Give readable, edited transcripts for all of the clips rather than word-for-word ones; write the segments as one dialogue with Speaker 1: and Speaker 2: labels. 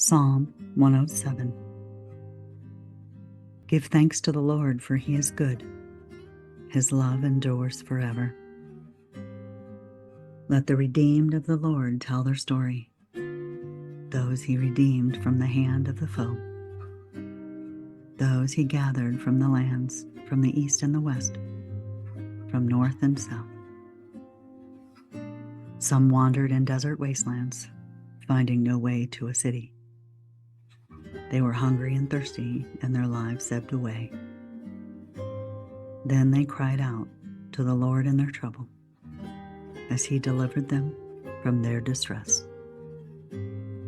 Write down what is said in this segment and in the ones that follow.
Speaker 1: Psalm 107. Give thanks to the Lord, for he is good. His love endures forever. Let the redeemed of the Lord tell their story, those he redeemed from the hand of the foe, those he gathered from the lands, from the east and the west, from north and south. Some wandered in desert wastelands, finding no way to a city. They were hungry and thirsty, and their lives ebbed away. Then they cried out to the Lord in their trouble, as he delivered them from their distress.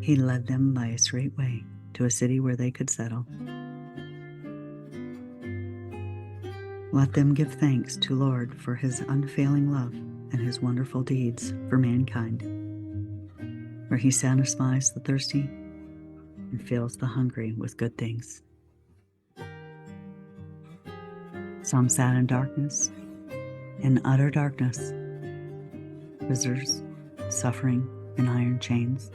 Speaker 1: He led them by a straight way to a city where they could settle. Let them give thanks to Lord for his unfailing love and his wonderful deeds for mankind, for he satisfies the thirsty and fills the hungry with good things. Some sat in darkness, in utter darkness, prisoners suffering in iron chains,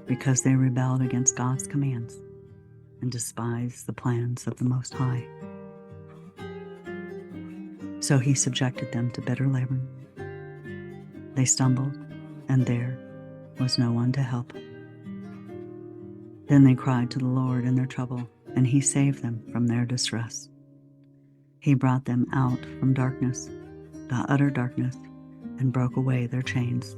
Speaker 1: because they rebelled against God's commands and despised the plans of the Most High. So he subjected them to bitter labor. They stumbled, and there was no one to help. Then they cried to the Lord in their trouble, and he saved them from their distress. He brought them out from darkness, the utter darkness, and broke away their chains.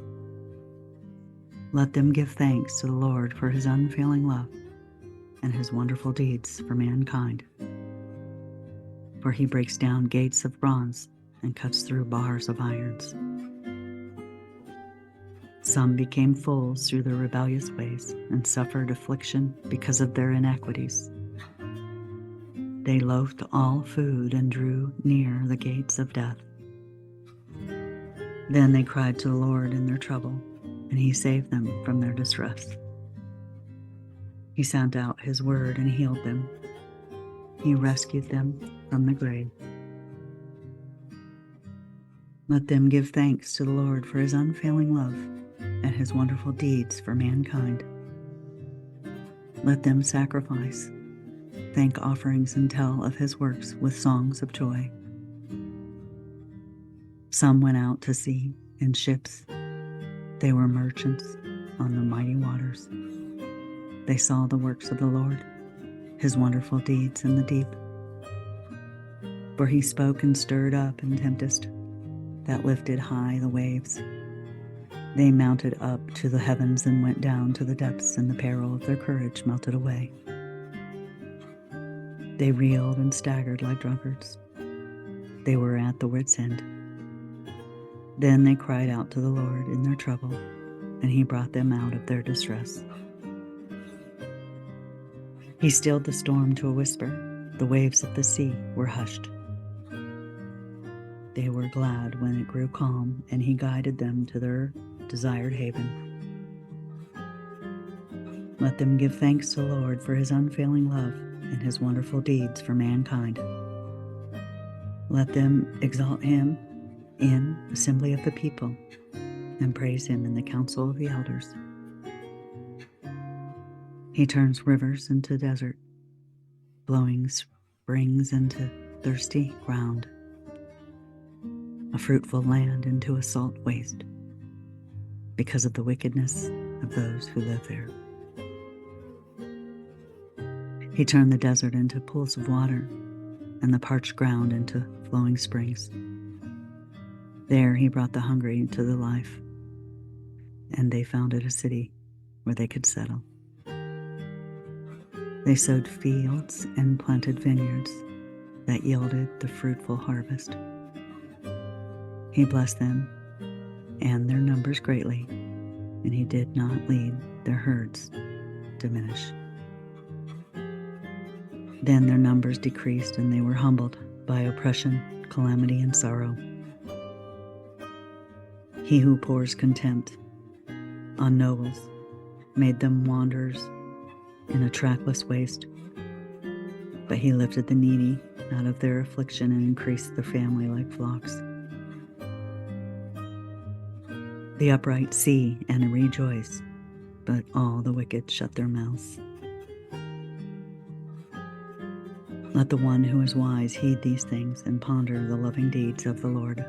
Speaker 1: Let them give thanks to the Lord for his unfailing love and his wonderful deeds for mankind. For he breaks down gates of bronze and cuts through bars of irons. Some became fools through their rebellious ways and suffered affliction because of their iniquities. They loathed all food and drew near the gates of death. Then they cried to the Lord in their trouble, and he saved them from their distress. He sent out his word and healed them. He rescued them from the grave. Let them give thanks to the Lord for his unfailing love and his wonderful deeds for mankind. Let them sacrifice, thank offerings, and tell of his works with songs of joy. Some went out to sea in ships. They were merchants on the mighty waters. They saw the works of the Lord, his wonderful deeds in the deep. For he spoke and stirred up in tempest that lifted high the waves. They mounted up to the heavens and went down to the depths, and the peril of their courage melted away. They reeled and staggered like drunkards. They were at the wit's end. Then they cried out to the Lord in their trouble, and he brought them out of their distress. He stilled the storm to a whisper. The waves of the sea were hushed. They were glad when it grew calm, and he guided them to their desired haven. Let them give thanks to the Lord for his unfailing love and his wonderful deeds for mankind. Let them exalt him in the assembly of the people and praise him in the council of the elders. He turns rivers into desert, blowing springs into thirsty ground, a fruitful land into a salt waste, because of the wickedness of those who live there. He turned the desert into pools of water and the parched ground into flowing springs. There he brought the hungry to the life, and they founded a city where they could settle. They sowed fields and planted vineyards that yielded the fruitful harvest. He blessed them and their numbers greatly, and he did not lead their herds diminish. Then their numbers decreased, and they were humbled by oppression, calamity, and sorrow. He who pours contempt on nobles made them wanderers in a trackless waste. But he lifted the needy out of their affliction and increased their family like flocks. The upright see and rejoice, but all the wicked shut their mouths. Let the one who is wise heed these things and ponder the loving deeds of the Lord.